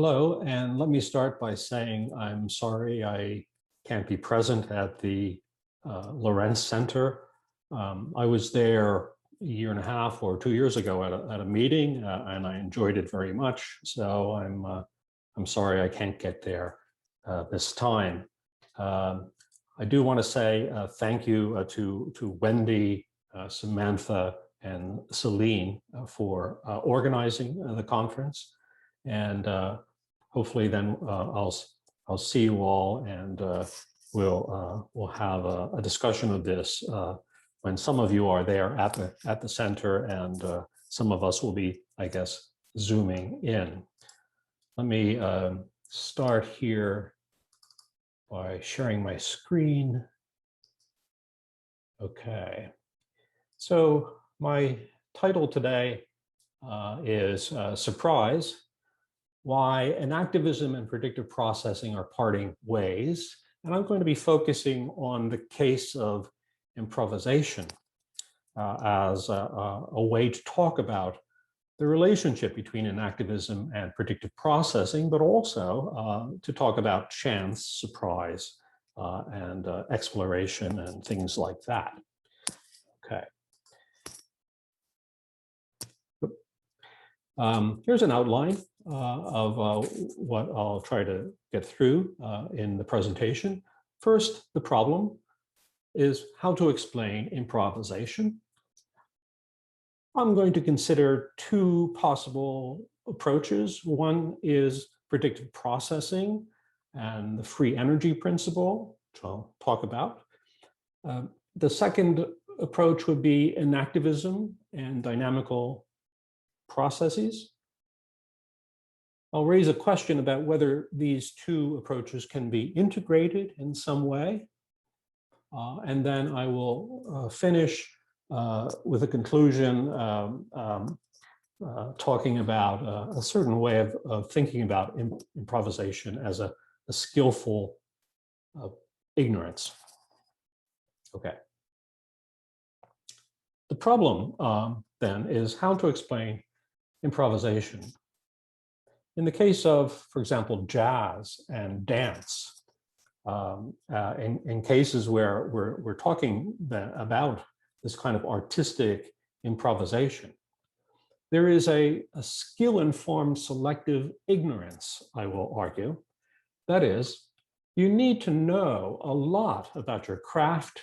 Hello, and let me start by saying I'm sorry I can't be present at the Lorentz Center. I was there a year and a half or 2 years ago at a meeting, and I enjoyed it very much. So I'm sorry I can't get there this time. I do want to say thank you to Wendy, Samantha, and Celine for organizing the conference. And hopefully then I'll see you all, and we'll have a discussion of this when some of you are there at the center, and some of us will be, I guess, zooming in. Let me start here by sharing my screen. Okay, so my title today is Surprise: Why Enactivism and Predictive Processing Are Parting Ways. And I'm going to be focusing on the case of improvisation as a way to talk about the relationship between enactivism and predictive processing, but also to talk about chance, surprise, and exploration and things like that. Okay. Here's an outline of what I'll try to get through in the presentation. First, the problem is how to explain improvisation. I'm going to consider two possible approaches. One is predictive processing and the free energy principle, which I'll talk about. The second approach would be enactivism and dynamical processes. I'll raise a question about whether these two approaches can be integrated in some way. And then I will finish with a conclusion talking about a certain way of thinking about improvisation as a skillful ignorance. Okay. The problem then is how to explain improvisation. In the case of, for example, jazz and dance, in cases where we're talking about this kind of artistic improvisation, there is a skill-informed selective ignorance, I will argue. That is, you need to know a lot about your craft,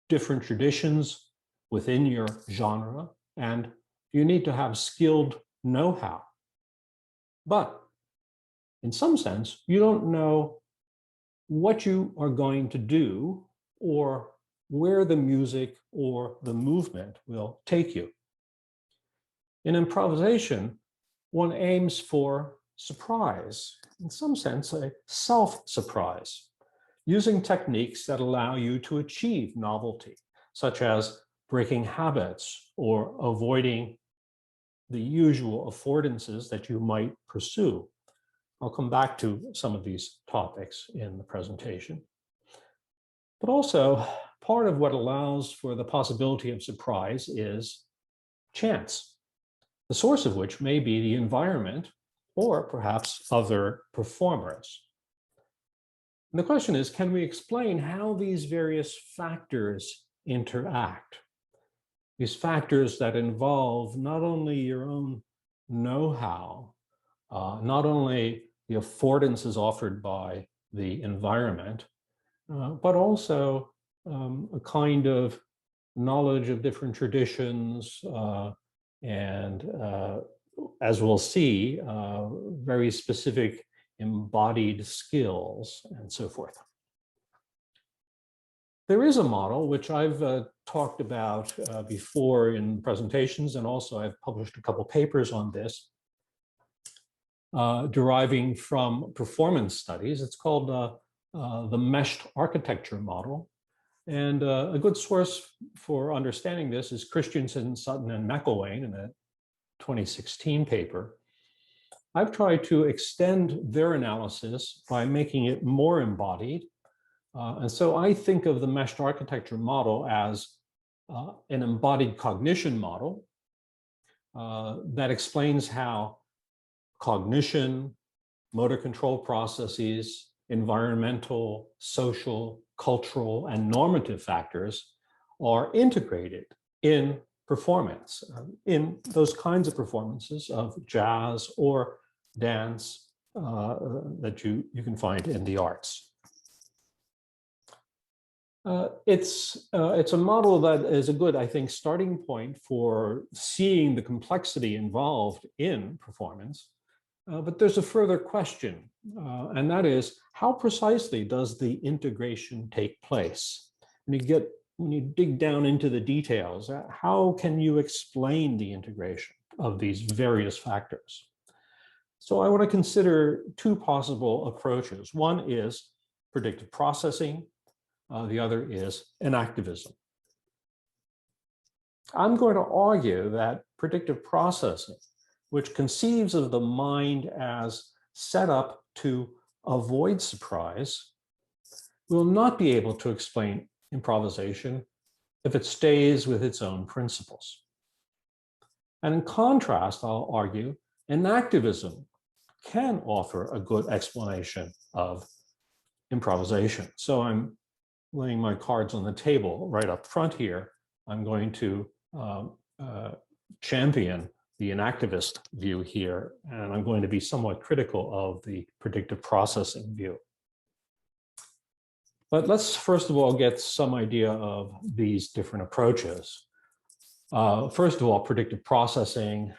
different traditions within your genre, and you need to have skilled know-how. But in some sense, you don't know what you are going to do or where the music or the movement will take you. In improvisation, one aims for surprise, in some sense, a self-surprise, using techniques that allow you to achieve novelty, such as breaking habits or avoiding the usual affordances that you might pursue. I'll come back to some of these topics in the presentation. But also, part of what allows for the possibility of surprise is chance, the source of which may be the environment or perhaps other performers. And the question is, can we explain how these various factors interact? These factors that involve not only your own know-how, not only the affordances offered by the environment, but also a kind of knowledge of different traditions and, as we'll see, very specific embodied skills and so forth. There is a model which I've talked about before in presentations, and also I've published a couple papers on this, deriving from performance studies. It's called the meshed architecture model. And a good source for understanding this is Christensen, Sutton, and McElwain in a 2016 paper. I've tried to extend their analysis by making it more embodied. And so I think of the meshed architecture model as an embodied cognition model that explains how cognition, motor control processes, environmental, social, cultural, and normative factors are integrated in performance, in those kinds of performances of jazz or dance that you can find in the arts. It's a model that is a good, I think, starting point for seeing the complexity involved in performance. But there's a further question, and that is, how precisely does the integration take place? When you dig down into the details, how can you explain the integration of these various factors? So I want to consider two possible approaches. One is predictive processing. The other is enactivism. I'm going to argue that predictive processing, which conceives of the mind as set up to avoid surprise, will not be able to explain improvisation if it stays with its own principles. And in contrast, I'll argue, enactivism can offer a good explanation of improvisation. So I'm laying my cards on the table right up front here. I'm going to champion the enactivist view here, and I'm going to be somewhat critical of the predictive processing view. But let's first of all get some idea of these different approaches. First of all, predictive processing,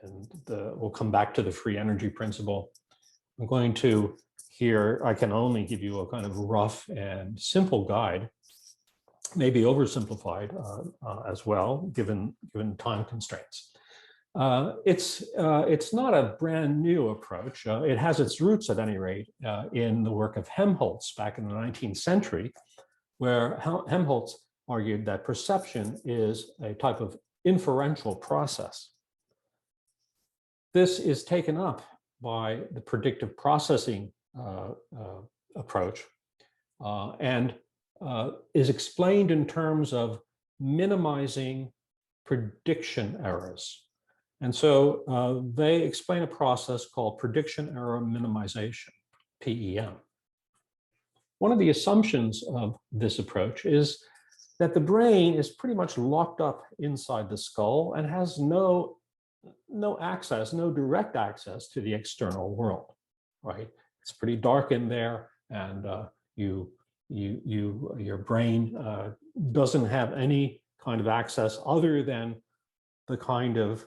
and we'll come back to the free energy principle. I'm going to here, I can only give you a kind of rough and simple guide, maybe oversimplified as well, given time constraints. It's not a brand new approach. It has its roots, at any rate, in the work of Helmholtz back in the 19th century, where Helmholtz argued that perception is a type of inferential process. This is taken up by the predictive processing approach and is explained in terms of minimizing prediction errors. And so they explain a process called prediction error minimization, PEM. One of the assumptions of this approach is that the brain is pretty much locked up inside the skull and has no direct access to the external world, right? It's pretty dark in there, and your brain doesn't have any kind of access other than the kind of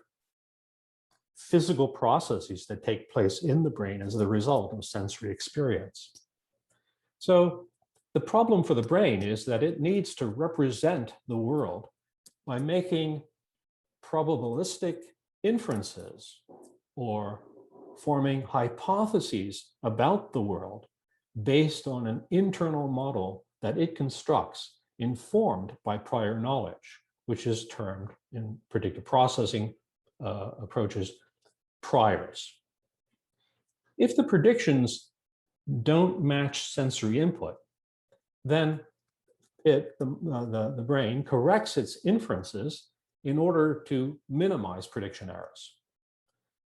physical processes that take place in the brain as the result of sensory experience. So the problem for the brain is that it needs to represent the world by making probabilistic inferences or forming hypotheses about the world based on an internal model that it constructs, informed by prior knowledge, which is termed in predictive processing approaches priors. If the predictions don't match sensory input, then the brain corrects its inferences in order to minimize prediction errors.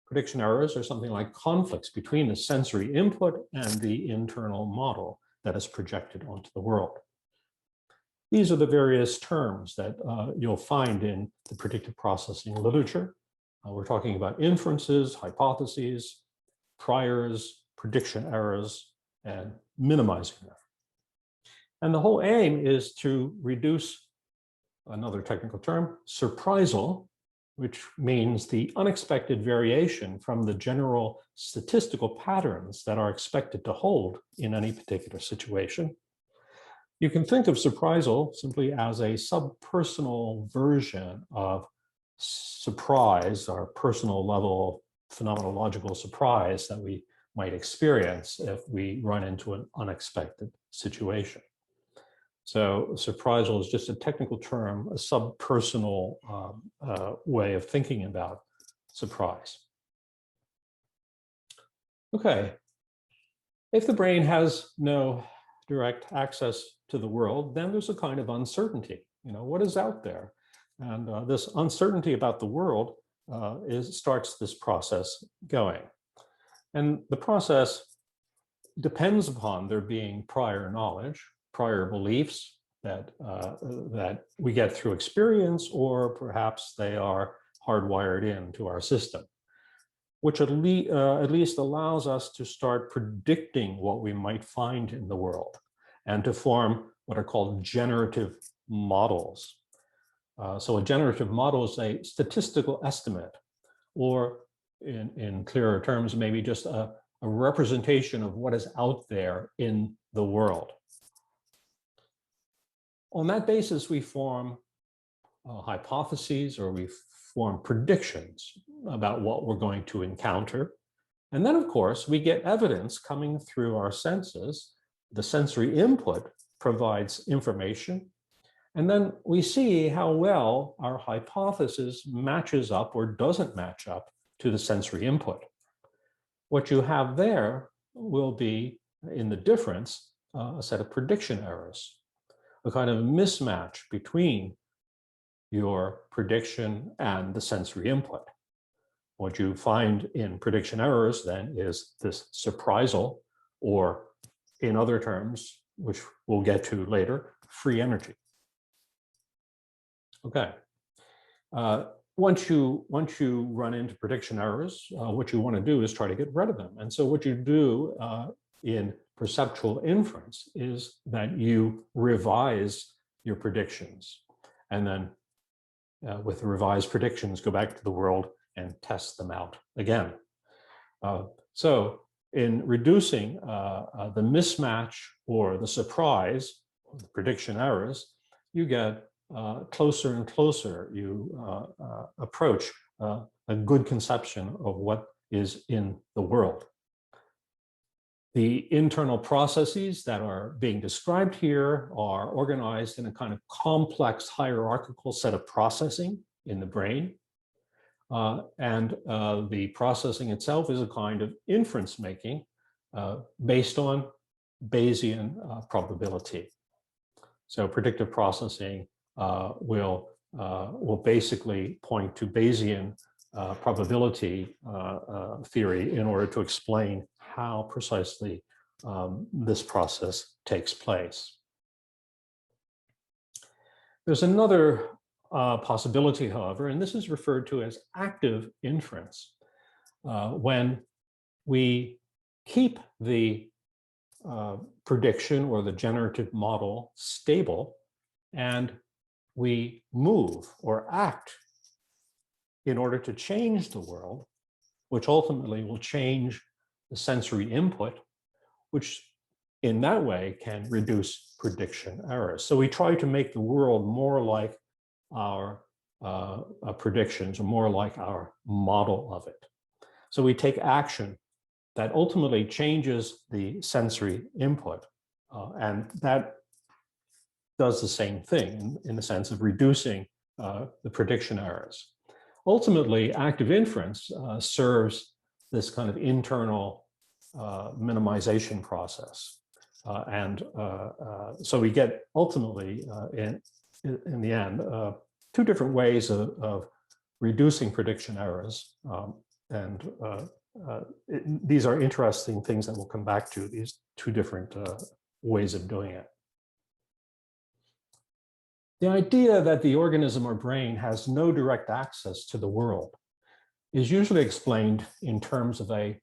Prediction errors are something like conflicts between the sensory input and the internal model that is projected onto the world. These are the various terms that you'll find in the predictive processing literature. We're talking about inferences, hypotheses, priors, prediction errors, and minimizing them. And the whole aim is to reduce, another technical term, surprisal, which means the unexpected variation from the general statistical patterns that are expected to hold in any particular situation. You can think of surprisal simply as a subpersonal version of surprise, our personal level phenomenological surprise that we might experience if we run into an unexpected situation. So surprisal is just a technical term, a subpersonal way of thinking about surprise. Okay, if the brain has no direct access to the world, then there's a kind of uncertainty. You know, what is out there? And this uncertainty about the world starts this process going. And the process depends upon there being prior knowledge, prior beliefs that we get through experience, or perhaps they are hardwired into our system, which at least allows us to start predicting what we might find in the world and to form what are called generative models. So a generative model is a statistical estimate, or in clearer terms, maybe just a representation of what is out there in the world. On that basis, we form hypotheses, or we form predictions about what we're going to encounter. And then, of course, we get evidence coming through our senses. The sensory input provides information. And then we see how well our hypothesis matches up or doesn't match up to the sensory input. What you have there will be, in the difference, a set of prediction errors, a kind of mismatch between your prediction and the sensory input. What you find in prediction errors then is this surprisal, or in other terms, which we'll get to later, free energy. Okay. Once you run into prediction errors, what you want to do is try to get rid of them. And so what you do in perceptual inference is that you revise your predictions, and then with the revised predictions, go back to the world and test them out again. So in reducing the mismatch or the surprise, or the prediction errors, you get closer and closer. You approach a good conception of what is in the world. The internal processes that are being described here are organized in a kind of complex hierarchical set of processing in the brain. And the processing itself is a kind of inference making based on Bayesian probability. So predictive processing will basically point to Bayesian probability theory in order to explain how precisely this process takes place. There's another possibility, however, and this is referred to as active inference. When we keep the prediction or the generative model stable, and we move or act in order to change the world, which ultimately will change the sensory input, which in that way can reduce prediction errors. So we try to make the world more like our predictions, or more like our model of it. So we take action that ultimately changes the sensory input, and that does the same thing in the sense of reducing the prediction errors. Ultimately, active inference serves this kind of internal minimization process. So we get ultimately, in the end, two different ways of reducing prediction errors. These are interesting things that we'll come back to, these two different ways of doing it. The idea that the organism or brain has no direct access to the world is usually explained in terms of a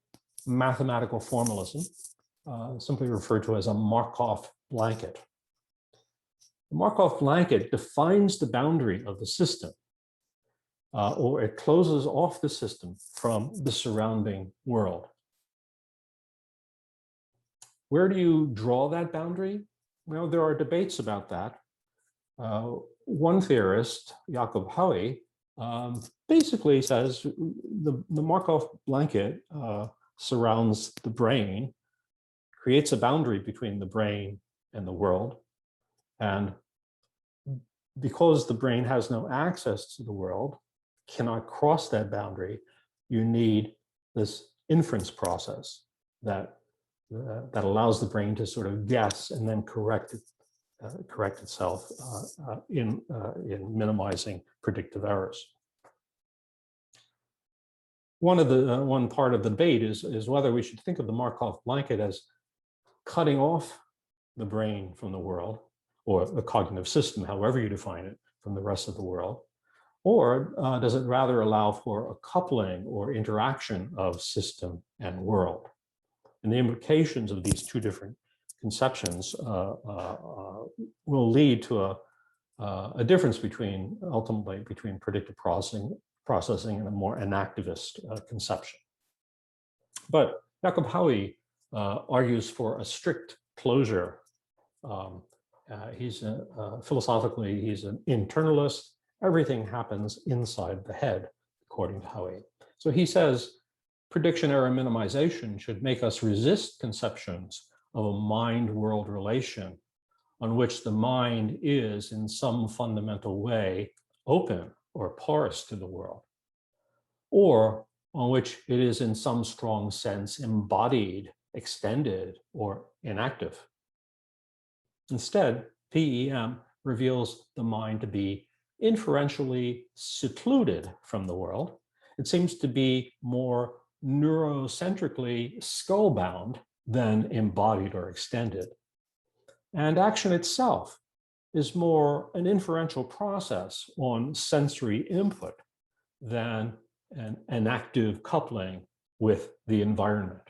mathematical formalism, simply referred to as a Markov blanket. The Markov blanket defines the boundary of the system, or it closes off the system from the surrounding world. Where do you draw that boundary? Well, there are debates about that. One theorist, Jakob Hoey, basically says the Markov blanket surrounds the brain, creates a boundary between the brain and the world. And because the brain has no access to the world, cannot cross that boundary, you need this inference process that allows the brain to sort of guess and then correct itself in minimizing predictive errors. one part of the debate is whether we should think of the Markov blanket as cutting off the brain from the world, or the cognitive system, however you define it, from the rest of the world, or does it rather allow for a coupling or interaction of system and world? And the implications of these two different conceptions will lead to a difference ultimately between predictive processing and a more enactivist conception. But Jacob Howie argues for a strict closure. Philosophically, he's an internalist. Everything happens inside the head, according to Howie. So he says prediction error minimization should make us resist conceptions of a mind-world relation on which the mind is in some fundamental way open or porous to the world, or on which it is in some strong sense embodied, extended, or inactive. Instead, PEM reveals the mind to be inferentially secluded from the world. It seems to be more neurocentrically skull-bound than embodied or extended. And action itself is more an inferential process on sensory input than an active coupling with the environment.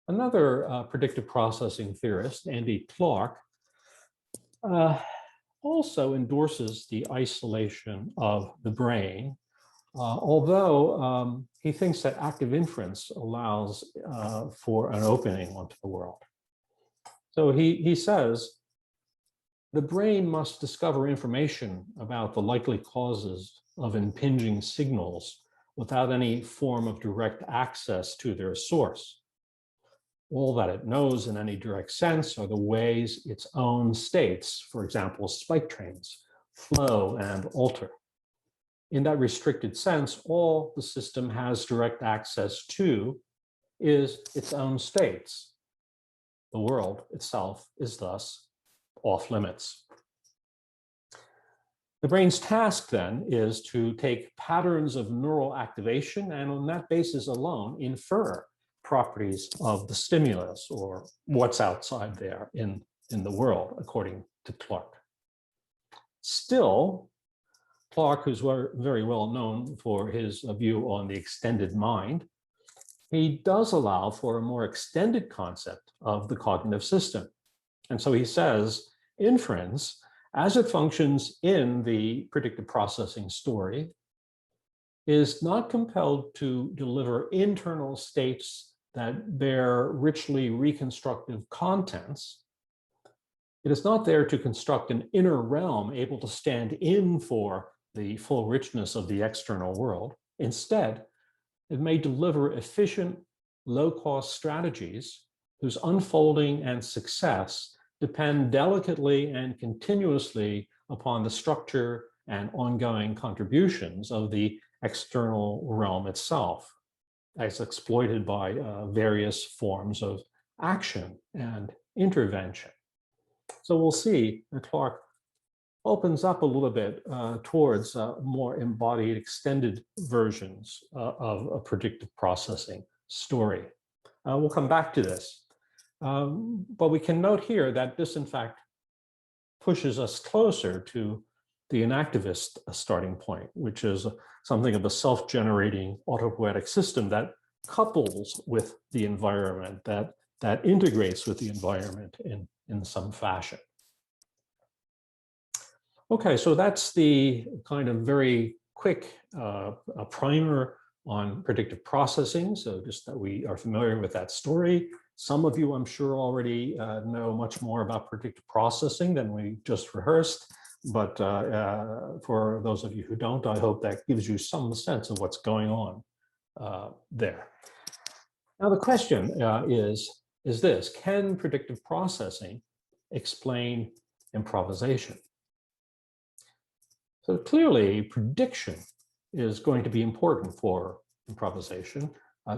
Another predictive processing theorist, Andy Clark, also endorses the isolation of the brain, although he thinks that active inference allows for an opening onto the world. So he says, the brain must discover information about the likely causes of impinging signals without any form of direct access to their source. All that it knows in any direct sense are the ways its own states, for example, spike trains, flow and alter. In that restricted sense, all the system has direct access to is its own states. The world itself is thus off limits. The brain's task then is to take patterns of neural activation and on that basis alone infer properties of the stimulus or what's outside there in the world, according to Clark. Still, Clark, who's very well known for his view on the extended mind, he does allow for a more extended concept of the cognitive system. And so he says, inference, as it functions in the predictive processing story, is not compelled to deliver internal states that bear richly reconstructive contents. It is not there to construct an inner realm able to stand in for the full richness of the external world. Instead, it may deliver efficient, low-cost strategies whose unfolding and success depend delicately and continuously upon the structure and ongoing contributions of the external realm itself, as exploited by various forms of action and intervention. So we'll see that Clark opens up a little bit towards more embodied, extended versions of a predictive processing story. We'll come back to this. But we can note here that this, in fact, pushes us closer to the inactivist starting point, which is something of a self-generating autopoietic system that couples with the environment, that integrates with the environment in some fashion. Okay, so that's the kind of very quick primer on predictive processing. So just that we are familiar with that story. Some of you, I'm sure, already know much more about predictive processing than we just rehearsed. But for those of you who don't, I hope that gives you some sense of what's going on there. Now, the question is this: can predictive processing explain improvisation? So clearly, prediction is going to be important for improvisation.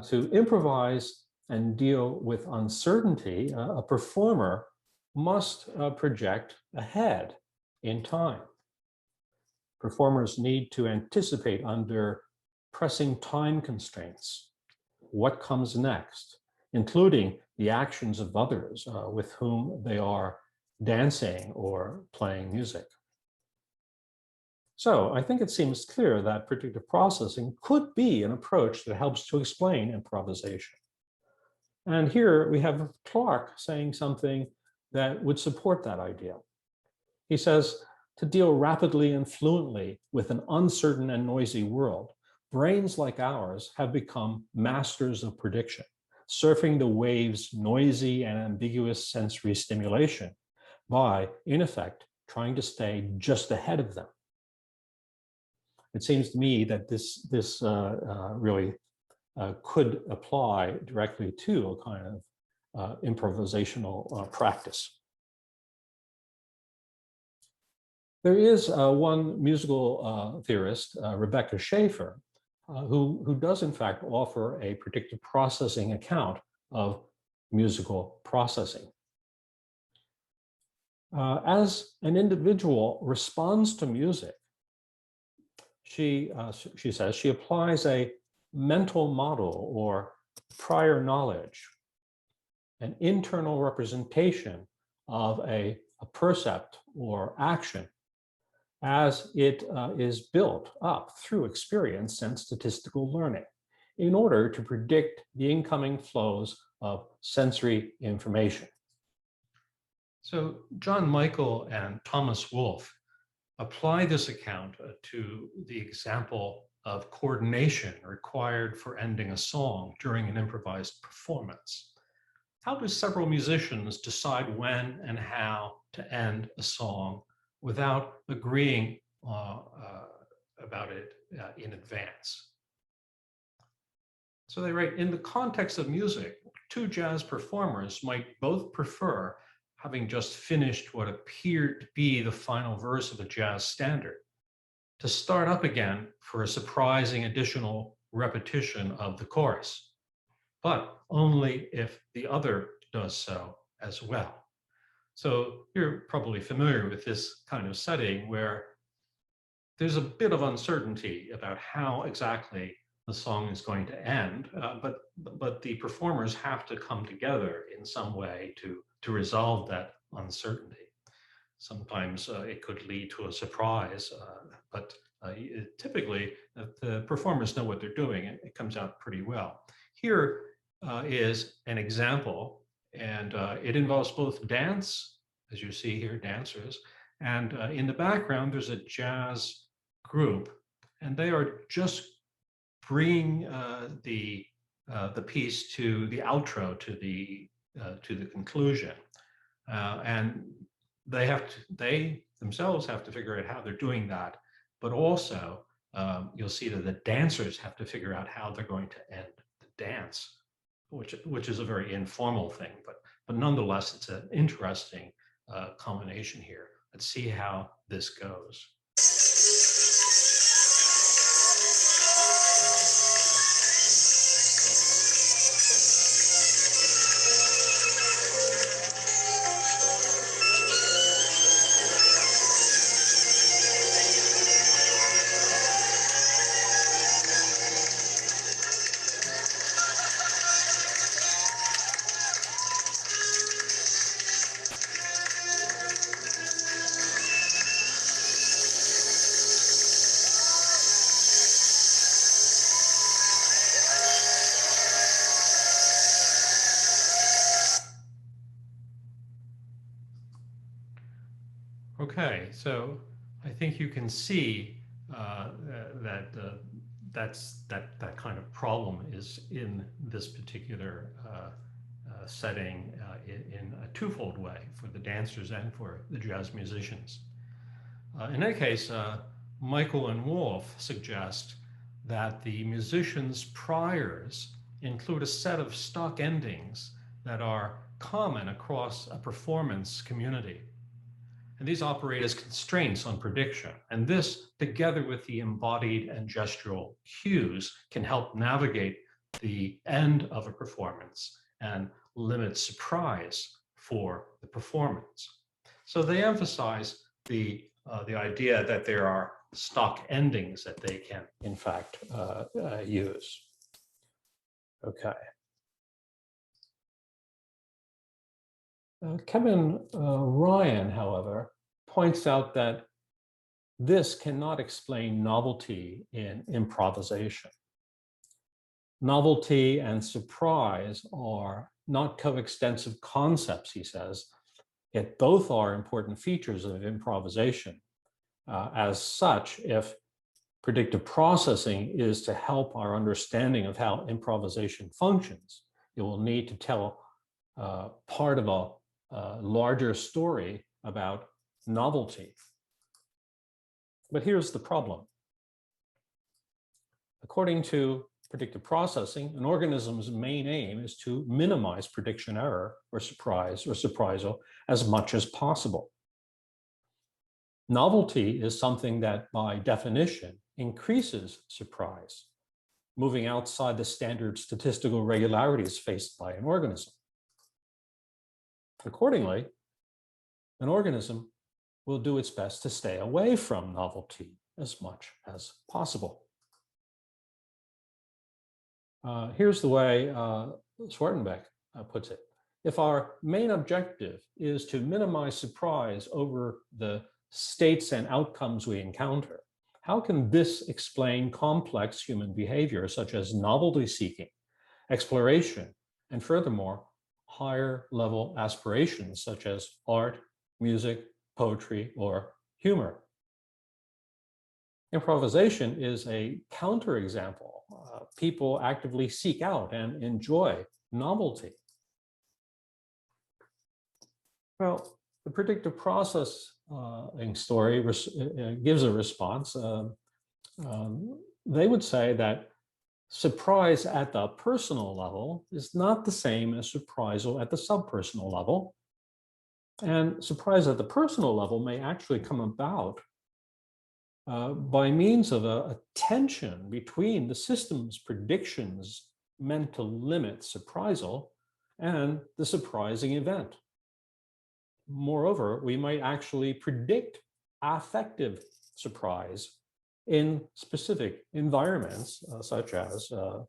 To improvise and deal with uncertainty, a performer must project ahead in time. performers need to anticipate under pressing time constraints what comes next, including the actions of others with whom they are dancing or playing music. So I think it seems clear that predictive processing could be an approach that helps to explain improvisation. And here we have Clark saying something that would support that idea. He says, to deal rapidly and fluently with an uncertain and noisy world, brains like ours have become masters of prediction, surfing the waves' noisy and ambiguous sensory stimulation by, in effect, trying to stay just ahead of them. It seems to me that this really could apply directly to a kind of improvisational practice. There is one musical theorist, Rebecca Schaeffer, who does in fact offer a predictive processing account of musical processing. As an individual responds to music, she says she applies a mental model or prior knowledge, an internal representation of a percept or action as it is built up through experience and statistical learning in order to predict the incoming flows of sensory information. So John Michael and Thomas Wolfe apply this account to the example of coordination required for ending a song during an improvised performance. How do several musicians decide when and how to end a song without agreeing about it in advance? So they write, in the context of music, two jazz performers might both prefer, having just finished what appeared to be the final verse of a jazz standard, to start up again for a surprising additional repetition of the chorus, but only if the other does so as well. So you're probably familiar with this kind of setting where there's a bit of uncertainty about how exactly the song is going to end, but the performers have to come together in some way to resolve that uncertainty. Sometimes it could lead to a surprise, but typically the performers know what they're doing. It comes out pretty well. Here is an example, and it involves both dance, as you see here, dancers, and in the background there's a jazz group, and they are just bringing the piece to the outro, to the conclusion, and they themselves have to figure out how they're doing that, but also you'll see that the dancers have to figure out how they're going to end the dance, which is a very informal thing, but nonetheless it's an interesting combination here. Let's see how this goes. Okay, so I think you can see that that kind of problem is in this particular setting in a twofold way, for the dancers and for the jazz musicians. In any case, Michael and Wolfe suggest that the musicians' priors include a set of stock endings that are common across a performance community. And these operate as constraints on prediction. And this, together with the embodied and gestural cues, can help navigate the end of a performance and limit surprise for the performance. So they emphasize the idea that there are stock endings that they can, in fact, use. Okay. Kevin Ryan, however, points out that this cannot explain novelty in improvisation. Novelty and surprise are not coextensive concepts, he says, yet both are important features of improvisation. As such, if predictive processing is to help our understanding of how improvisation functions, it will need to tell part of a larger story about novelty. But here's the problem. According to predictive processing, an organism's main aim is to minimize prediction error or surprise or surprisal as much as possible. Novelty is something that, by definition, increases surprise, moving outside the standard statistical regularities faced by an organism. Accordingly, an organism will do its best to stay away from novelty as much as possible. Here's the way Zwartenbeck puts it. If our main objective is to minimize surprise over the states and outcomes we encounter, how can this explain complex human behavior such as novelty seeking, exploration, and furthermore, higher level aspirations such as art, music, poetry, or humor? Improvisation is a counterexample. People actively seek out and enjoy novelty. Well, the predictive processing story gives a response. They would say that surprise at the personal level is not the same as surprisal at the subpersonal level. And surprise at the personal level may actually come about by means of a tension between the system's predictions meant to limit surprisal and the surprising event. Moreover, we might actually predict affective surprise in specific environments, such as the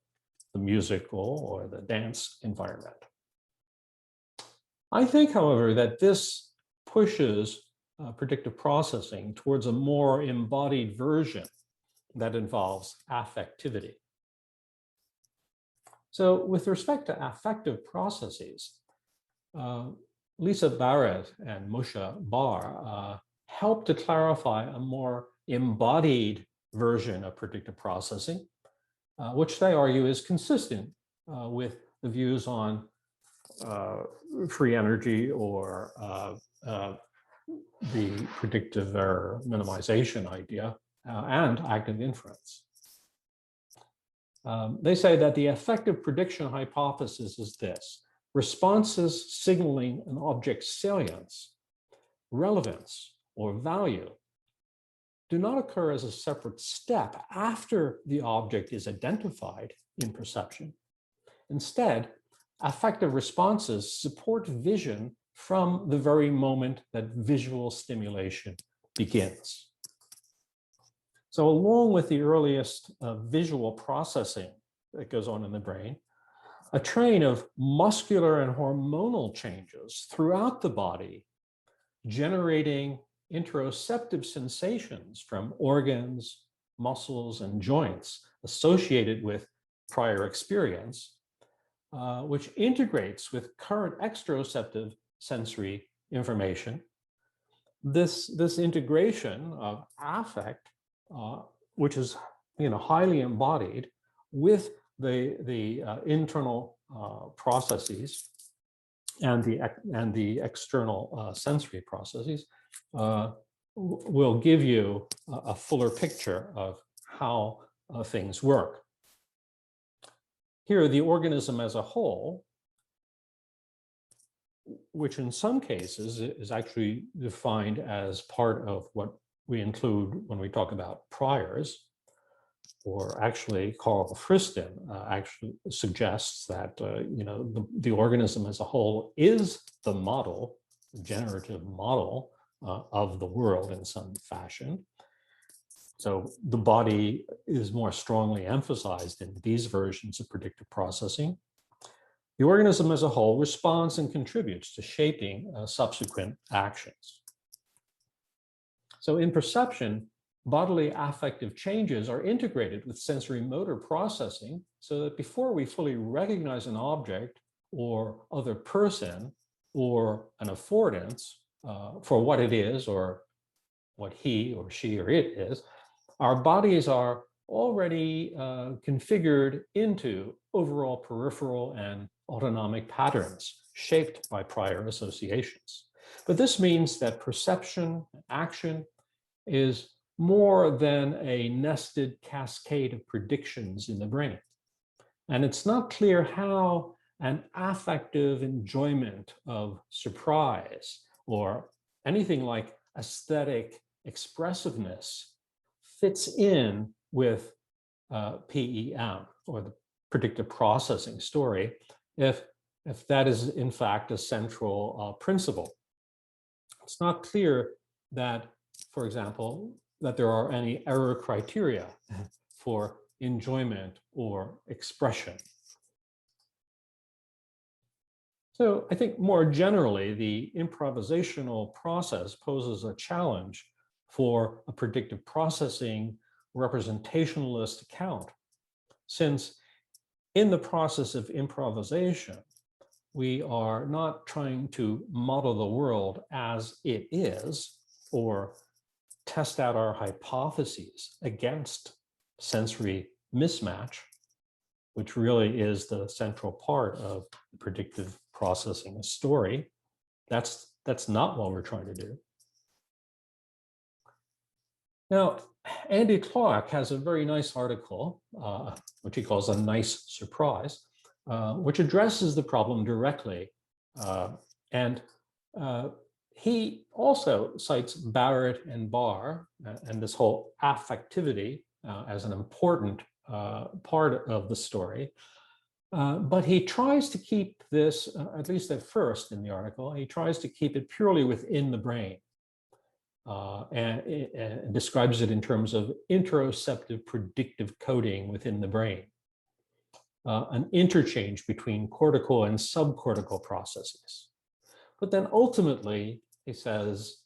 musical or the dance environment. I think, however, that this pushes predictive processing towards a more embodied version that involves affectivity. So with respect to affective processes, Lisa Barrett and Moshe Bar help to clarify a more embodied version of predictive processing, which they argue is consistent with the views on free energy or the predictive error minimization idea and active inference. They say that the effective prediction hypothesis is this: responses signaling an object's salience, relevance, or value do not occur as a separate step after the object is identified in perception. Instead, affective responses support vision from the very moment that visual stimulation begins. So along with the earliest visual processing that goes on in the brain, a train of muscular and hormonal changes throughout the body, generating interoceptive sensations from organs, muscles, and joints associated with prior experience, which integrates with current exteroceptive sensory information. This integration of affect, which is highly embodied with the internal processes and the external sensory processes, will give you a fuller picture of how things work. Here, the organism as a whole, which in some cases is actually defined as part of what we include when we talk about priors, or actually Carl Friston actually suggests that the organism as a whole is the model, the generative model of the world in some fashion. So the body is more strongly emphasized in these versions of predictive processing. The organism as a whole responds and contributes to shaping subsequent actions. So in perception, bodily affective changes are integrated with sensory motor processing so that before we fully recognize an object or other person or an affordance for what it is or what he or she or it is, our bodies are already configured into overall peripheral and autonomic patterns shaped by prior associations. But this means that perception, action is more than a nested cascade of predictions in the brain. And it's not clear how an affective enjoyment of surprise or anything like aesthetic expressiveness fits in with PEM, or the predictive processing story, if that is in fact a central principle. It's not clear that, for example, that there are any error criteria for enjoyment or expression. So I think more generally, the improvisational process poses a challenge for a predictive processing representationalist account, since in the process of improvisation, we are not trying to model the world as it is or test out our hypotheses against sensory mismatch, which really is the central part of the predictive processing story. That's not what we're trying to do. Now, Andy Clark has a very nice article, which he calls A Nice Surprise, which addresses the problem directly. He also cites Barrett and Barr and this whole affectivity as an important part of the story. But he tries to keep this, at least at first in the article, he tries to keep it purely within the brain. And describes it in terms of interoceptive predictive coding within the brain, an interchange between cortical and subcortical processes. But then ultimately, he says,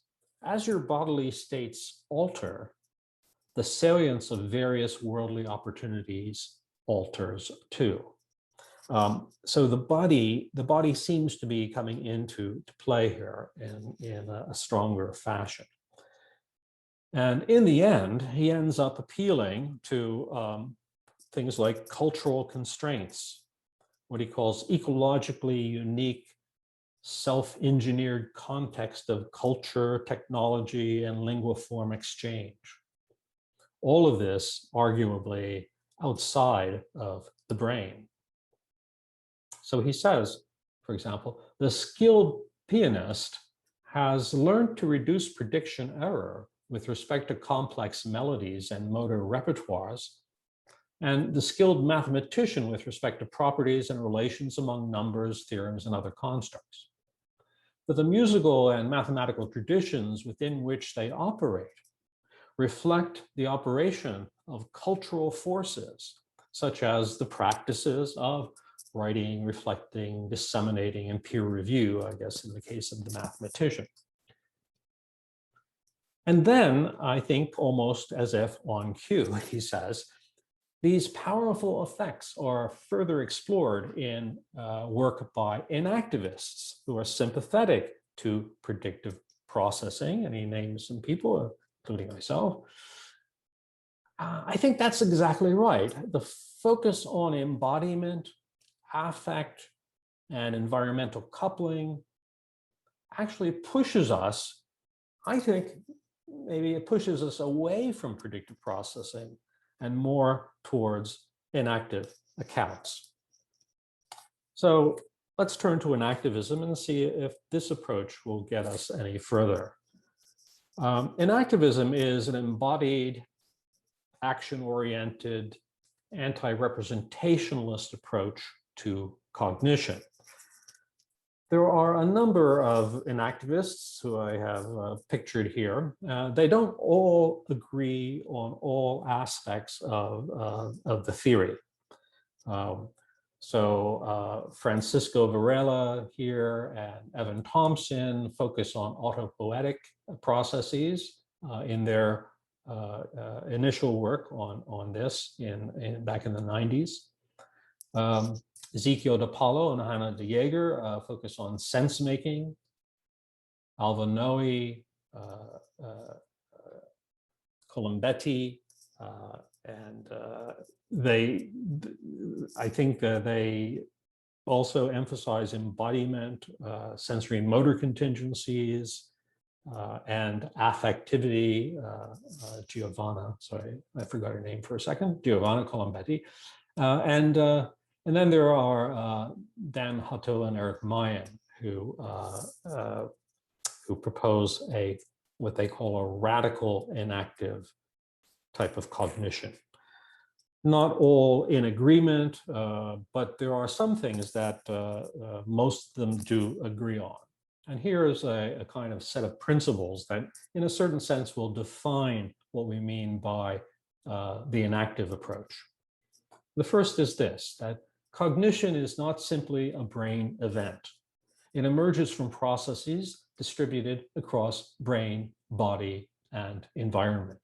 as your bodily states alter, the salience of various worldly opportunities alters too. So the body seems to be coming into play here in a stronger fashion. And in the end, he ends up appealing to things like cultural constraints, what he calls ecologically unique, self-engineered context of culture, technology, and linguiform exchange. All of this arguably outside of the brain. So he says, for example, the skilled pianist has learned to reduce prediction error with respect to complex melodies and motor repertoires, and the skilled mathematician with respect to properties and relations among numbers, theorems, and other constructs. But the musical and mathematical traditions within which they operate reflect the operation of cultural forces, such as the practices of writing, reflecting, disseminating, and peer review, I guess, in the case of the mathematician. And then, I think, almost as if on cue, he says, these powerful effects are further explored in work by inactivists who are sympathetic to predictive processing, and he names some people, including myself. I think that's exactly right. The focus on embodiment, affect, and environmental coupling actually pushes us, I think, maybe it pushes us away from predictive processing and more towards inactive accounts. So let's turn to inactivism and see if this approach will get us any further. Inactivism is an embodied, action-oriented, anti-representationalist approach to cognition. There are a number of inactivists who I have pictured here. They don't all agree on all aspects of the theory. Francisco Varela here and Evan Thompson focus on autopoietic processes in their initial work on this back in the 90s. Ezekiel de Paulo and Hannah de Jager focus on sense making. Alva Noe, Colombetti, and I think they also emphasize embodiment, sensory and motor contingencies, and affectivity. Giovanna, sorry, I forgot her name for a second, Giovanna Colombetti. And then there are Dan Hutto and Eric Mayen, who propose what they call a radical inactive type of cognition. Not all in agreement, but there are some things that most of them do agree on. And here is a kind of set of principles that, in a certain sense, will define what we mean by the inactive approach. The first is this, that cognition is not simply a brain event. It emerges from processes distributed across brain, body, and environment.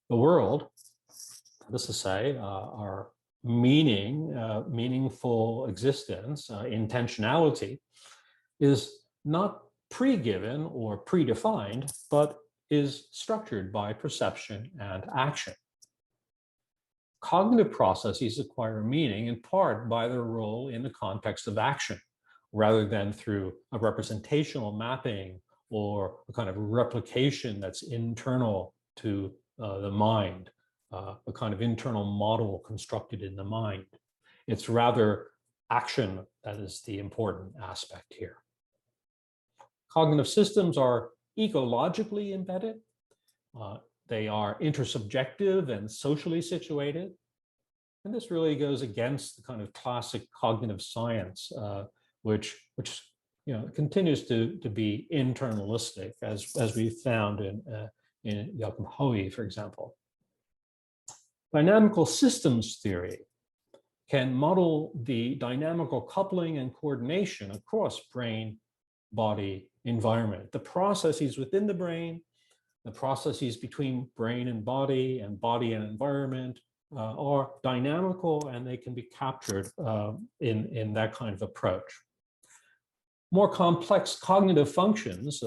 The world, this is to say, our meaningful existence, intentionality, is not pre-given or predefined, but is structured by perception and action. Cognitive processes acquire meaning in part by their role in the context of action, rather than through a representational mapping or a kind of replication that's internal to the mind, a kind of internal model constructed in the mind. It's rather action that is the important aspect here. Cognitive systems are ecologically embedded. They are intersubjective and socially situated. And this really goes against the kind of classic cognitive science, which continues to be internalistic, as we found in Jakob Hoey, for example. Dynamical systems theory can model the dynamical coupling and coordination across brain, body, environment. The processes within the brain, the processes between brain and body and environment are dynamical, and they can be captured in that kind of approach. More complex cognitive functions,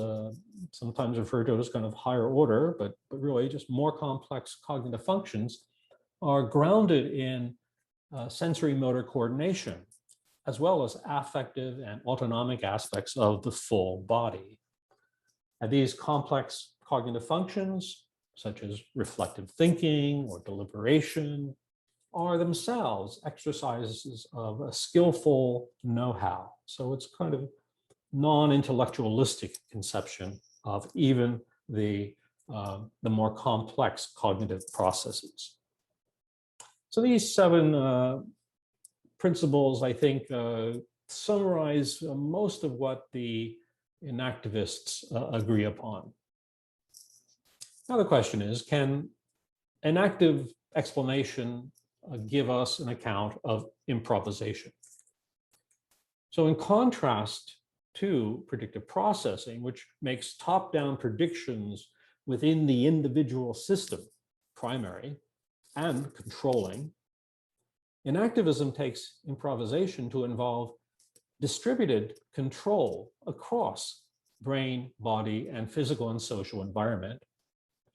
sometimes referred to as kind of higher order, but really just more complex cognitive functions, are grounded in sensory motor coordination, as well as affective and autonomic aspects of the full body. And these complex cognitive functions, such as reflective thinking or deliberation, are themselves exercises of a skillful know-how. So it's kind of non-intellectualistic conception of even the more complex cognitive processes. So these 7 principles, I think, summarize most of what the inactivists agree upon. Now the question is, can an active explanation give us an account of improvisation? So in contrast to predictive processing, which makes top-down predictions within the individual system primary and controlling, inactivism takes improvisation to involve distributed control across brain, body, and physical and social environment,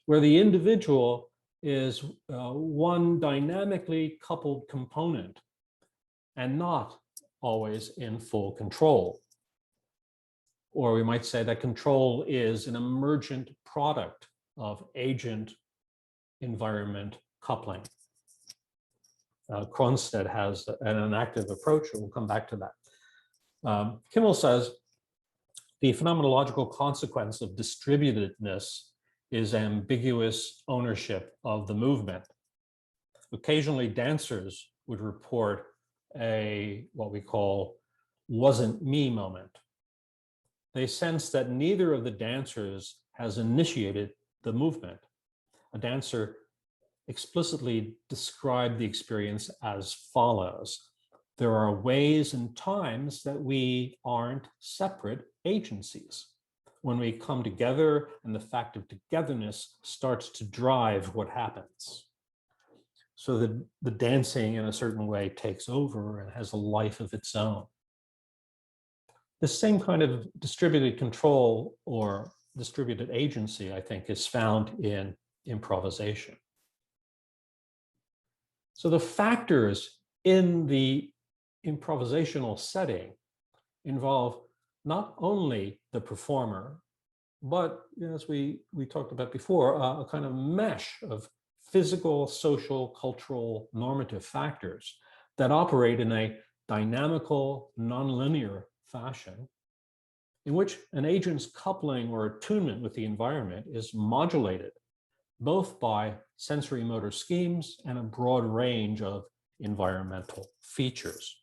where the individual is one dynamically coupled component and not always in full control. Or we might say that control is an emergent product of agent-environment coupling. Kronstedt has an active approach, and we'll come back to that. Kimmel says, the phenomenological consequence of distributedness is ambiguous ownership of the movement. Occasionally, dancers would report what we call wasn't me moment. They sense that neither of the dancers has initiated the movement. A dancer explicitly described the experience as follows: there are ways and times that we aren't separate agencies. When we come together and the fact of togetherness starts to drive what happens. So the dancing in a certain way takes over and has a life of its own. The same kind of distributed control or distributed agency, I think, is found in improvisation. So the factors in the improvisational setting involve not only the performer, but as we talked about before, a kind of mesh of physical, social, cultural, normative factors that operate in a dynamical, nonlinear fashion in which an agent's coupling or attunement with the environment is modulated both by sensory motor schemes and a broad range of environmental features.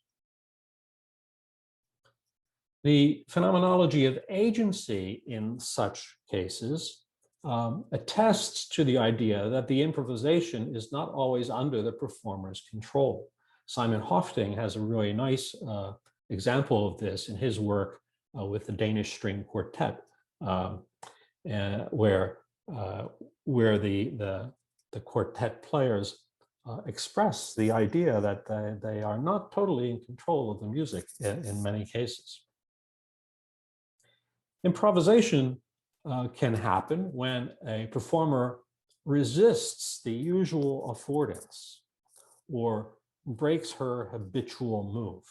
The phenomenology of agency in such cases attests to the idea that the improvisation is not always under the performer's control. Simon Hofting has a really nice example of this in his work with the Danish string quartet, where the quartet players express the idea that they are not totally in control of the music in many cases. Improvisation can happen when a performer resists the usual affordance or breaks her habitual move,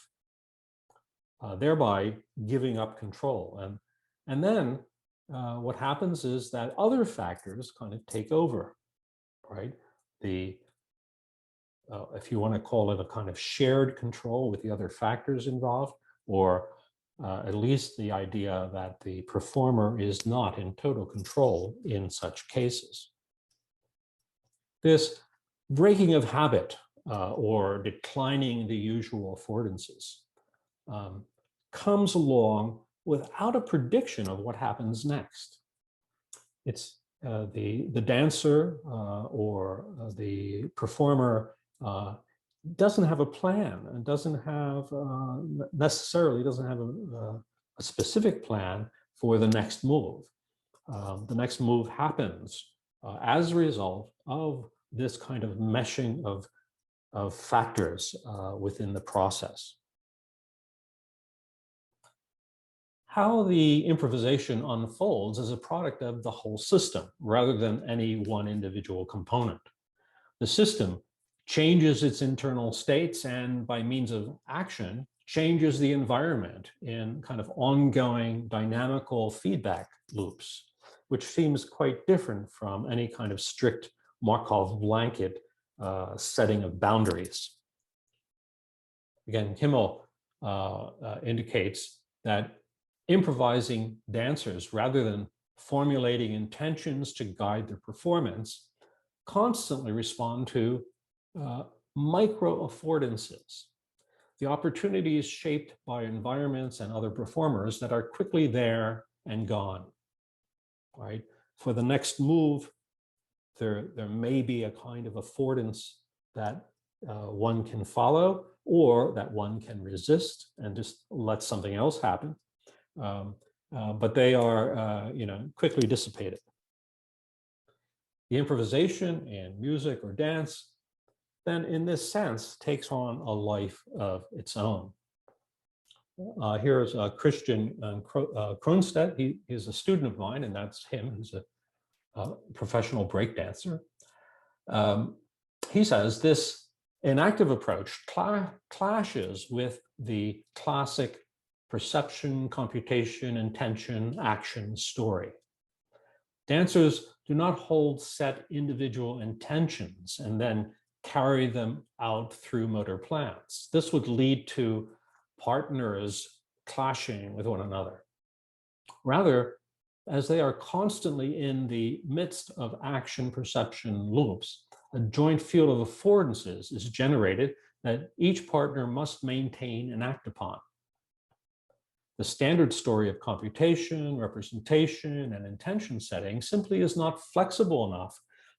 thereby giving up control. And then what happens is that other factors kind of take over, right? If you want to call it a kind of shared control with the other factors involved, or at least the idea that the performer is not in total control in such cases. This breaking of habit or declining the usual affordances comes along without a prediction of what happens next. It's the dancer or the performer doesn't have a plan and doesn't have necessarily doesn't have a specific plan for the next move. The next move happens as a result of this kind of meshing of factors within the process. How the improvisation unfolds is a product of the whole system rather than any one individual component. The system changes its internal states and by means of action changes the environment in kind of ongoing dynamical feedback loops, which seems quite different from any kind of strict Markov blanket setting of boundaries. Again, Kimmel indicates that improvising dancers, rather than formulating intentions to guide their performance, constantly respond to micro affordances, the opportunities shaped by environments and other performers that are quickly there and gone, right? For the next move, there may be a kind of affordance that one can follow or that one can resist and just let something else happen. But they are, quickly dissipated. The improvisation in music or dance, then in this sense, takes on a life of its own. Here's Christian Kronstedt. He is a student of mine, and that's him. He's a professional breakdancer. He says this inactive approach clashes with the classic perception, computation, intention, action story. Dancers do not hold set individual intentions and then carry them out through motor plans. This would lead to partners clashing with one another. Rather, as they are constantly in the midst of action perception loops, a joint field of affordances is generated that each partner must maintain and act upon. the standard story of computation, representation, and intention setting simply is not flexible enough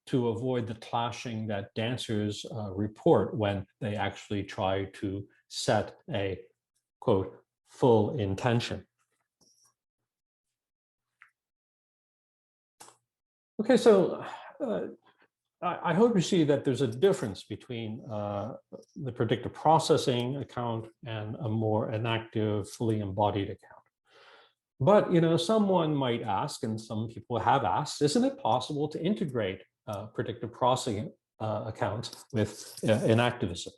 to avoid the clashing that dancers report when they actually try to set a, quote, full intention. Okay, so I hope you see that there's a difference between the predictive processing account and a more inactive, fully embodied account. But, you know, someone might ask, and some people have asked, isn't it possible to integrate predictive processing accounts with inactivism?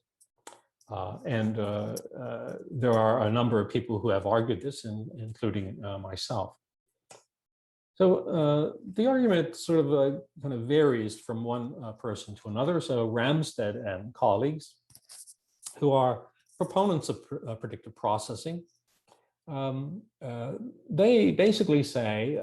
There are a number of people who have argued this, including myself. So the argument sort of kind of varies from one person to another. So Ramstad and colleagues, who are proponents of predictive processing, they basically say,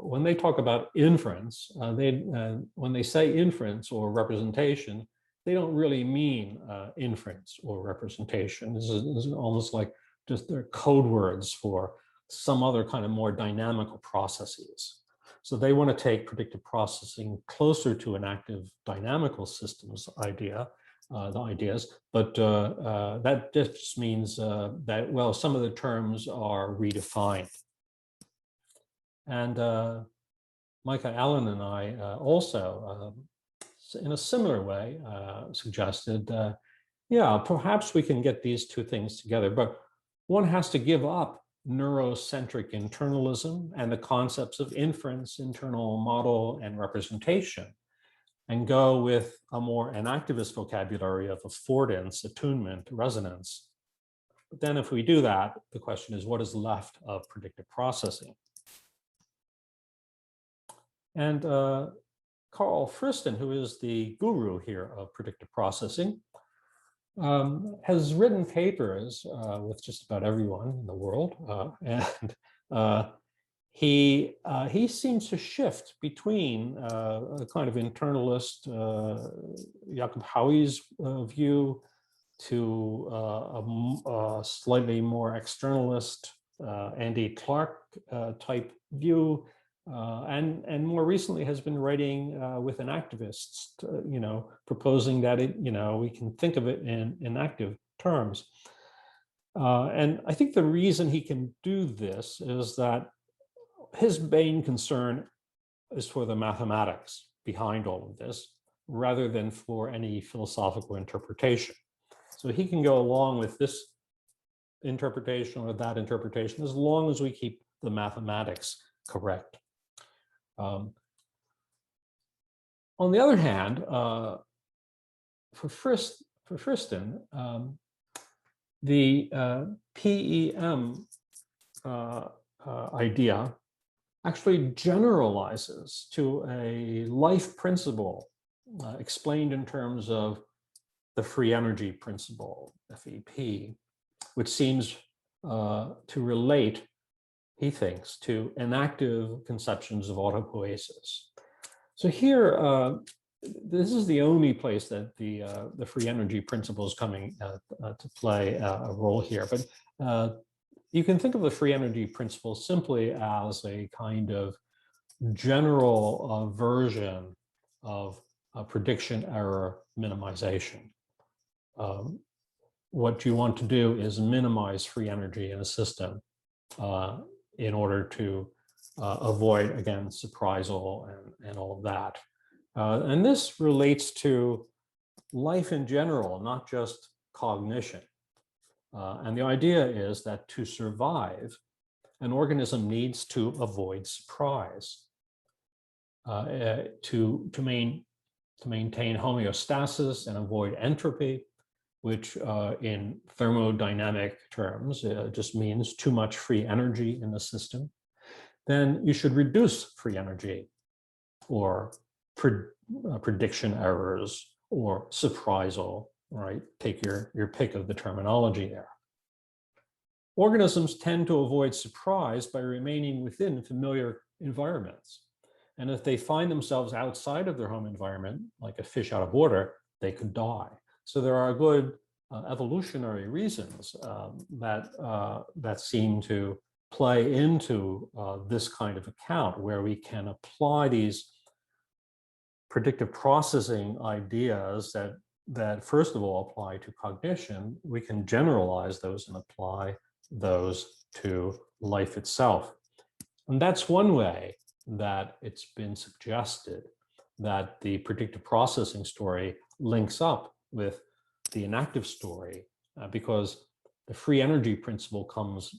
when they talk about inference, when they say inference or representation, they don't really mean inference or representation. This is almost like just their code words for some other kind of more dynamical processes. So they want to take predictive processing closer to an active dynamical systems idea, the ideas, but that just means that, well, some of the terms are redefined. And Micah Allen and I also, in a similar way, suggested, yeah, perhaps we can get these two things together, but one has to give up neurocentric internalism and the concepts of inference, internal model, and representation, and go with a more enactivist vocabulary of affordance, attunement, resonance. But then if we do that, the question is, what is left of predictive processing? And Carl Friston, who is the guru here of predictive processing, has written papers with just about everyone in the world, and he seems to shift between a kind of internalist Jacob Howey's view to a slightly more externalist Andy Clark type view, and more recently has been writing with inactivists, you know, proposing that we can think of it in inactive terms. And I think the reason he can do this is that his main concern is for the mathematics behind all of this, rather than for any philosophical interpretation. So he can go along with this interpretation or that interpretation as long as we keep the mathematics correct. On the other hand, for Friston, the PEM idea actually generalizes to a life principle explained in terms of the free energy principle, FEP, which seems to relate, he thinks, to inactive conceptions of autopoiesis. So here, this is the only place that the free energy principle is coming to play a role here. But you can think of the free energy principle simply as a kind of general version of prediction error minimization. What you want to do is minimize free energy in a system in order to avoid, again, surprisal and all of that. And this relates to life in general, not just cognition. And the idea is that to survive, an organism needs to avoid surprise. To maintain homeostasis and avoid entropy, which in thermodynamic terms just means too much free energy in the system, then you should reduce free energy or prediction errors or surprisal, right? Take your pick of the terminology there. Organisms tend to avoid surprise by remaining within familiar environments. And if they find themselves outside of their home environment, like a fish out of water, they could die. So there are good evolutionary reasons that seem to play into this kind of account, where we can apply these predictive processing ideas that first of all apply to cognition. We can generalize those and apply those to life itself. And that's one way that it's been suggested that the predictive processing story links up with the enactive story, because the free energy principle comes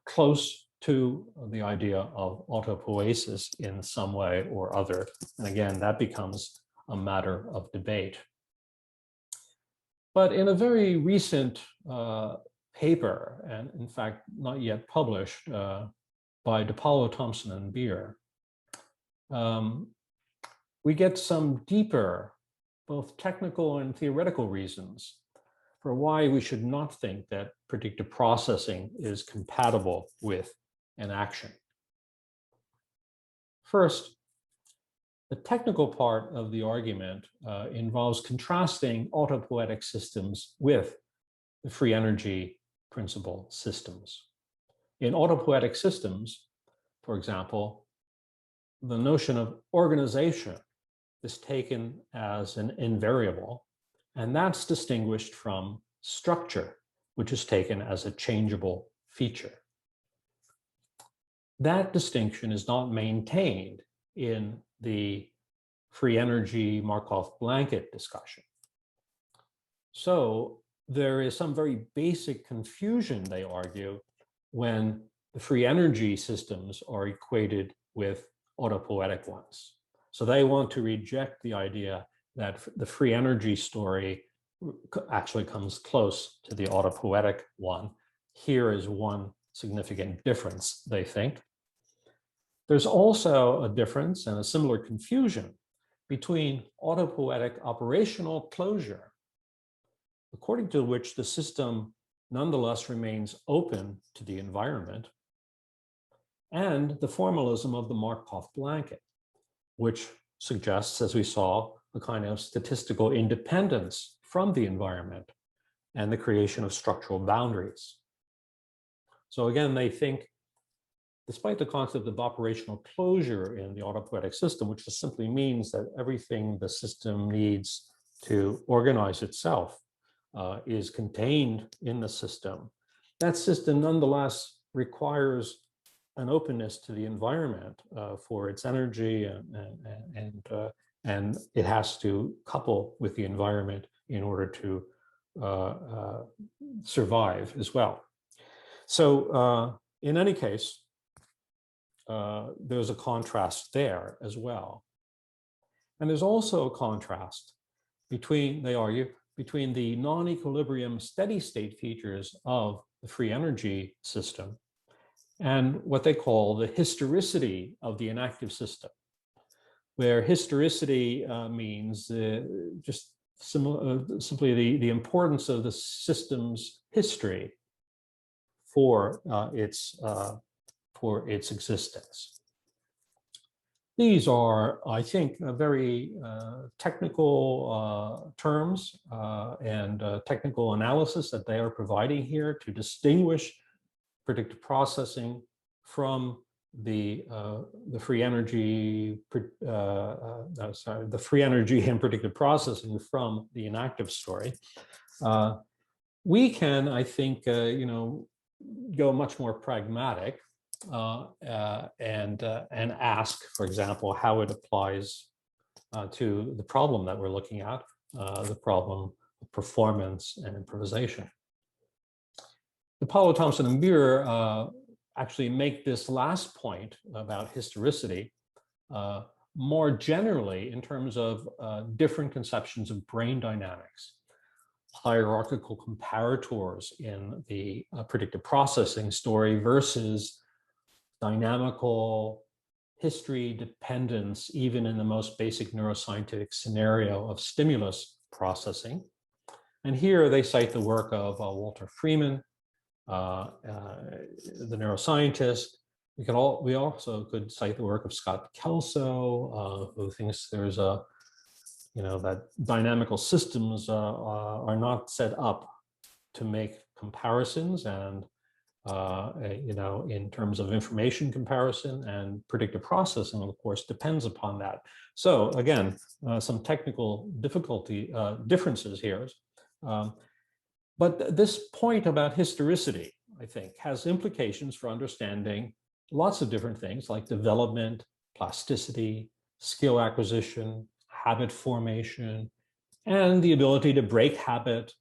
close to the idea of autopoiesis in some way or other. And again, that becomes a matter of debate. But in a very recent paper, and in fact not yet published, by DePaulo, Thompson, and Beer, we get some deeper, both technical and theoretical reasons for why we should not think that predictive processing is compatible with an action. First, the technical part of the argument involves contrasting autopoietic systems with the free energy principle systems. In autopoietic systems, for example, the notion of organization is taken as an invariable, and that's distinguished from structure, which is taken as a changeable feature. That distinction is not maintained in the free energy Markov blanket discussion. So there is some very basic confusion, they argue, when the free energy systems are equated with autopoietic ones. So they want to reject the idea that the free energy story actually comes close to the autopoietic one. Here is one significant difference, they think. There's also a difference and a similar confusion between autopoietic operational closure, according to which the system nonetheless remains open to the environment, and the formalism of the Markov blanket, which suggests, as we saw, a kind of statistical independence from the environment and the creation of structural boundaries. So again, they think, despite the concept of operational closure in the autopoietic system, which just simply means that everything the system needs to organize itself is contained in the system, that system nonetheless requires an openness to the environment for its energy, and it has to couple with the environment in order to survive as well. So in any case, there's a contrast there as well. And there's also a contrast between, they argue, between the non-equilibrium steady state features of the free energy system and what they call the historicity of the inactive system, where historicity means just simply the importance of the system's history for its existence. These are, I think, very technical terms and technical analysis that they are providing here to distinguish predictive processing from the free energy, the free energy and predictive processing from the inactive story. We can, I think, go much more pragmatic and ask, for example, how it applies to the problem that we're looking at, the problem of performance and improvisation. DePaulo, Thompson, and Beer actually make this last point about historicity more generally in terms of different conceptions of brain dynamics, hierarchical comparators in the predictive processing story versus dynamical history dependence, even in the most basic neuroscientific scenario of stimulus processing. And here they cite the work of Walter Freeman, the neuroscientist. We also could cite the work of Scott Kelso, who thinks there's a, that dynamical systems are not set up to make comparisons, and you know, in terms of information comparison, and predictive processing, of course, depends upon that. So again, some technical differences here. But this point about historicity, I think, has implications for understanding lots of different things like development, plasticity, skill acquisition, habit formation, and the ability to break habit,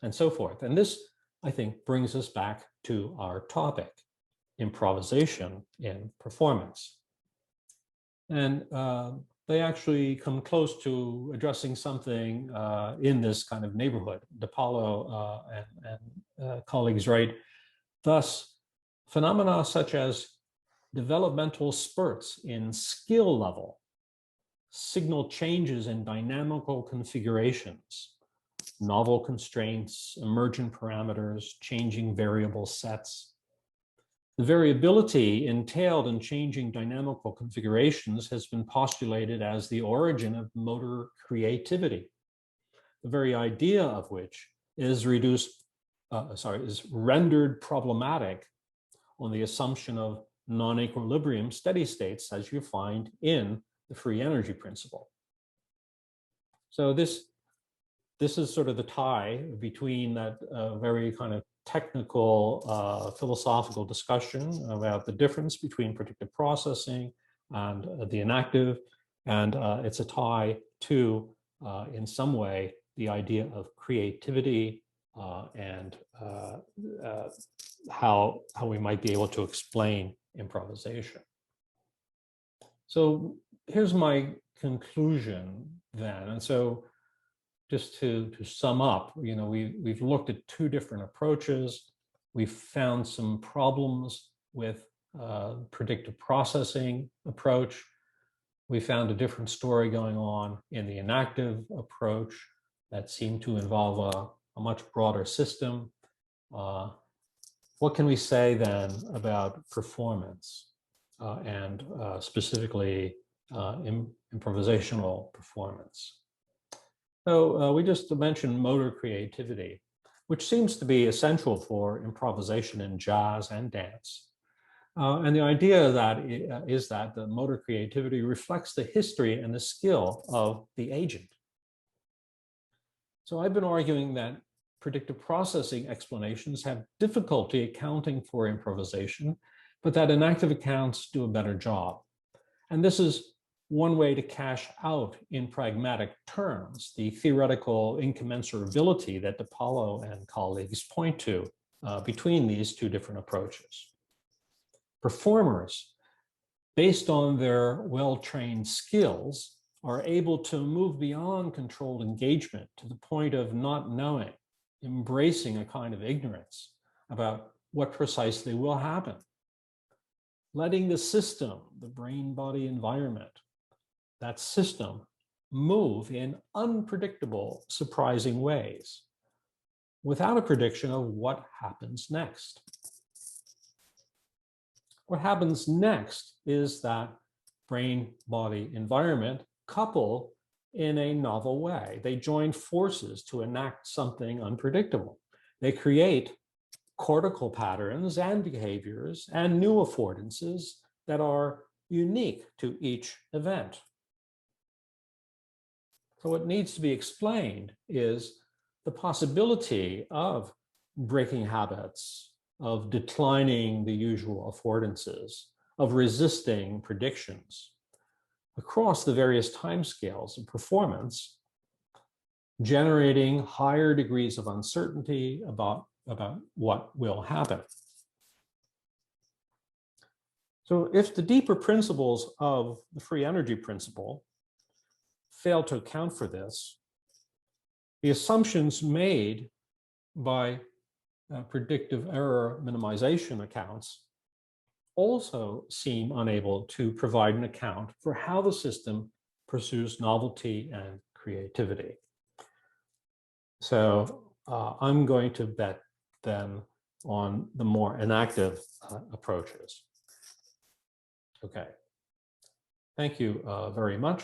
and so forth. And this, I think, brings us back to our topic, improvisation in performance. And they actually come close to addressing something in this kind of neighborhood. DiPaolo and colleagues write, thus, phenomena such as developmental spurts in skill level signal changes in dynamical configurations, novel constraints, emergent parameters, changing variable sets. The variability entailed in changing dynamical configurations has been postulated as the origin of motor creativity, the very idea of which is rendered problematic on the assumption of non-equilibrium steady states, as you find in the free energy principle. So this is sort of the tie between that very kind of technical philosophical discussion about the difference between predictive processing and the inactive, and it's a tie to, in some way, the idea of creativity and how we might be able to explain improvisation. So here's my conclusion then, and so just to sum up, you know, we've looked at two different approaches. We've found some problems with predictive processing approach. We found a different story going on in the inactive approach that seemed to involve a much broader system. What can we say then about performance and specifically improvisational performance? So we just mentioned motor creativity, which seems to be essential for improvisation in jazz and dance. And the idea that is that the motor creativity reflects the history and the skill of the agent. So I've been arguing that predictive processing explanations have difficulty accounting for improvisation, but that inactive accounts do a better job. And this is one way to cash out, in pragmatic terms, the theoretical incommensurability that DiPaolo and colleagues point to between these two different approaches. Performers, based on their well-trained skills, are able to move beyond controlled engagement to the point of not knowing, embracing a kind of ignorance about what precisely will happen, letting the system, the brain-body environment, that system, move in unpredictable, surprising ways without a prediction of what happens next. What happens next is that brain-body environment couple in a novel way. They join forces to enact something unpredictable. They create cortical patterns and behaviors and new affordances that are unique to each event. So what needs to be explained is the possibility of breaking habits, of declining the usual affordances, of resisting predictions across the various timescales of performance, generating higher degrees of uncertainty about what will happen. So if the deeper principles of the free energy principle fail to account for this, the assumptions made by predictive error minimization accounts also seem unable to provide an account for how the system pursues novelty and creativity. So I'm going to bet then on the more inactive approaches. Okay, thank you very much.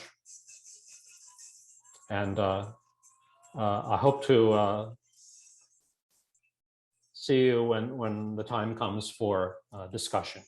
And I hope to See you when the time comes for discussion.